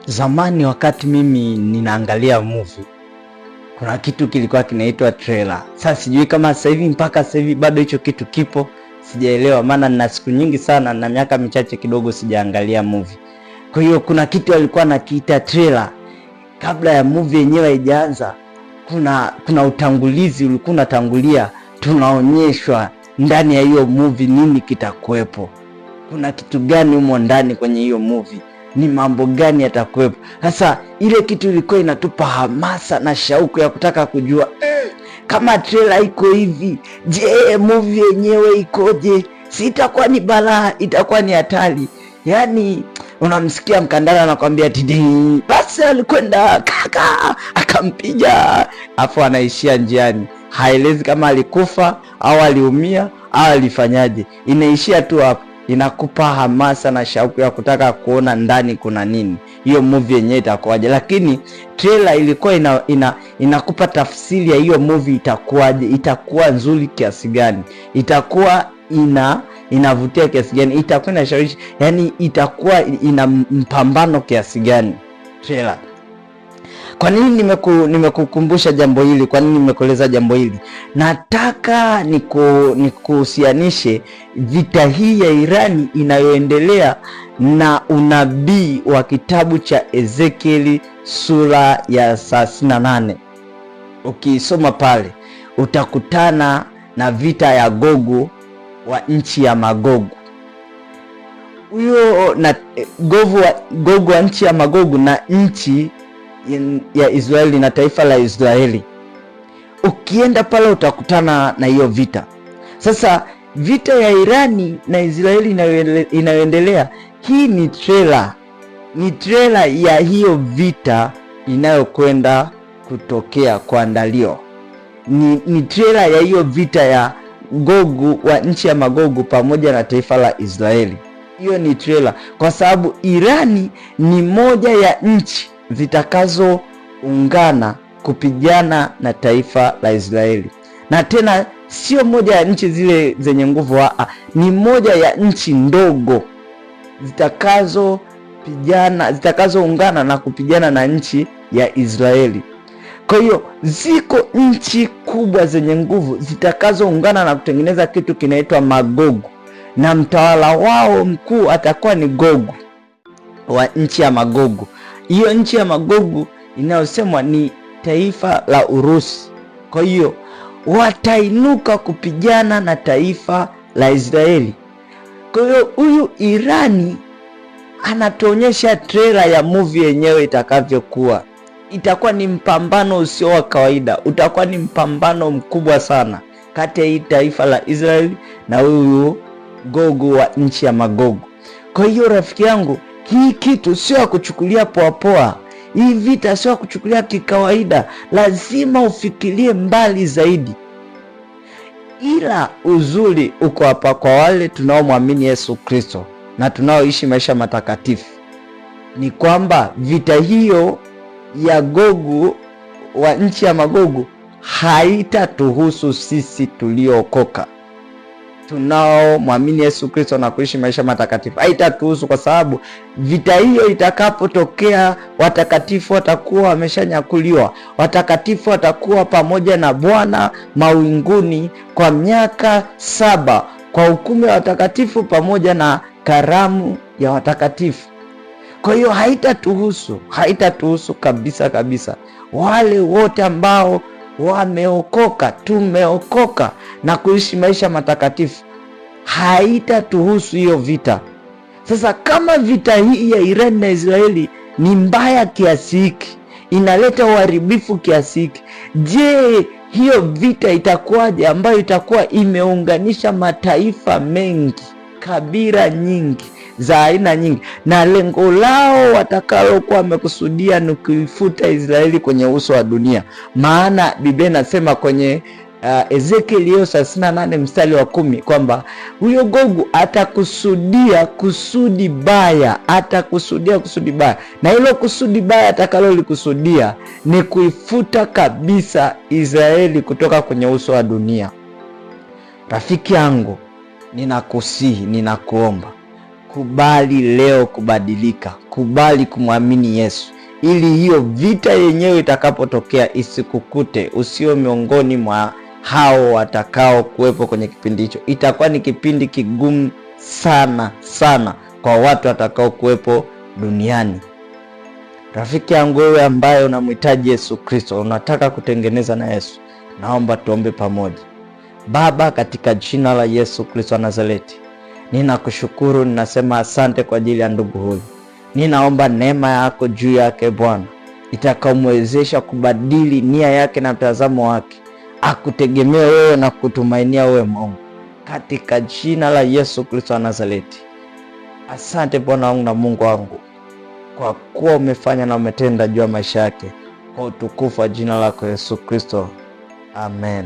Zamani wakati mimi ninaangalia movie, kuna kitu kilikuwa kinaitwa trailer. Sasa sijui kama sasa hivi mpaka sasa hivi bado hicho kitu kipo, sijaelewa, maana nina siku nyingi sana na miaka michache kidogo sijaangalia movie. Kwa hiyo kuna kitu alikuwa nakiita trailer. Kabla ya movie yenyewe haijaanza, kuna utangulizi ulikuwa unatangulia, tunaonyeshwa ndani ya hiyo movie nini kitakuwepo. Kuna kitu gani humo ndani kwenye hiyo movie? Ni mambo gani yatakuwepo? Sasa ile kitu ilikuwa inatupa hamasa na shauku ya kutaka kujua kama trailer iko hivi, je, movie yenyewe ikoje? Si itakuwa ni balaa, itakuwa ni hatari. Yaani unamsikia Mkandala anakuambia tidi, basi alikwenda kaka akampiga, afu anaishia njiani, haelezi kama alikufa au aliumia au alifanyaje, inaishia tu hapo. Inakupa hamasa na shauku ya kutaka kuona ndani kuna nini, hiyo movie yenyewe itakuwaje. Lakini trailer ilikuwa inakupa tafsiri ya hiyo movie itakuwaje, itakuwa nzuri kiasi gani, itakuwa inavutia kiasi gani, itakuwa inashawishi, yani itakuwa ina mpambano kiasi gani trailer. Kwa nini nimekukumbusha jambo hili? Kwa nini nimekueleza jambo hili? Nataka nikuhusianishe vita hii ya Irani inayoendelea na unabii wa kitabu cha Ezekieli sura ya 38. Ukisoma pale utakutana na vita ya Gogu wa nchi ya Magogu. Huyo na Gogu wa nchi ya Magogu na nchi ya Israeli na taifa la Israeli. Ukienda pale utakutana na hiyo vita. Sasa vita ya Irani na Israeli inayoendelea, hii ni trailer ya hiyo vita inayokwenda kutokea, kuandaliwa. Ni trailer ya hiyo vita ya Gogu wa nchi ya Magogu pamoja na taifa la Israeli. Hiyo ni trailer kwa sababu Irani ni moja ya nchi zitakazoungana kupigana na taifa la Israeli, na tena sio moja ya nchi zile zenye nguvu, ni moja ya nchi ndogo zitakazoungana na kupigana na nchi ya Israeli. Kwa hiyo ziko nchi kubwa zenye nguvu zitakazoungana na kutengeneza kitu kinaitwa Magogu, na mtawala wao mkuu atakuwa ni Gogu wa nchi ya Magogu. Hiyo nchi ya Magogu inayosemwa ni taifa la Urusi. Kwa hiyo watainuka kupigana na taifa la Israeli. Kwa hiyo huyu Irani anatuonyesha trailer ya movie yenyewe itakavyokuwa. Itakuwa ni mpambano usio wa kawaida, utakuwa ni mpambano mkubwa sana kati ya hii taifa la Israeli na huyu Gogu wa nchi ya Magogu. Kwa hiyo rafiki yangu, hii kitu sio ya kuchukulia poa poa. Hii vita sio ya kuchukulia kikawaida, lazima ufikirie mbali zaidi. Ila uzuri uko hapa kwa wale tunaomwamini Yesu Kristo na tunaoishi maisha matakatifu, ni kwamba vita hiyo ya Gogu wa nchi ya Magogu haitatuhusu sisi tuliookoka, tunaomwamini Yesu Kristo na kuishi maisha matakatifu. Haitatuhusu kwa sababu vita hiyo itakapotokea, watakatifu watakuwa wameshanyakuliwa. Watakatifu watakuwa pamoja na Bwana mawinguni kwa miaka 7 kwa hukumu ya watakatifu pamoja na karamu ya watakatifu. Kwa hiyo haitatuhusu kabisa kabisa. Wale wote ambao wameokoka, tumeokoka na kuishi maisha matakatifu, haitatuhusu hiyo vita. Sasa kama vita hii ya Irani na Israeli ni mbaya kiasi hiki, inaleta uharibifu kiasi hiki, je, hiyo vita itakuwaje ambayo itakuwa imeunganisha mataifa mengi, kabila nyingi za aina nyingi, na lengo lao watakalokuwa wamekusudia ni kuifuta Israeli kwenye uso wa dunia? Maana Biblia inasema kwenye Ezekieli 38 mstari wa 10 kwamba huyo Gogu atakusudia kusudi baya, na hilo kusudi baya atakalolikusudia ni kuifuta kabisa Israeli kutoka kwenye uso wa dunia. Rafiki yangu, ninakusihi, ninakuomba, kubali leo kubadilika, kubali kumwamini Yesu, ili hiyo vita yenyewe itakapotokea isikukute, usio miongoni mwa hao watakao kuwepo kwenye kipindi hicho. Itakuwa ni kipindi kigumu sana sana kwa watu watakao kuwepo duniani. Rafiki yangu, wewe ambaye unamhitaji Yesu Kristo, unataka kutengeneza na Yesu, naomba tuombe pamoja. Baba, katika jina la Yesu Kristo wa Nazareti, ninakushukuru, ninasema asante kwa ajili ya ndugu huyu. Ninaomba neema yako juu yake Bwana, itakaomwezesha kubadili nia yake na mtazamo wake, akutegemea wewe na kutumainia wewe Mungu, katika jina la Yesu Kristo wa Nazareti. Asante Bwana wangu na Mungu wangu, kwa kuwa umefanya na umetenda juu ya maisha yake, kwa utukufu wa jina lako Yesu Kristo. Amen.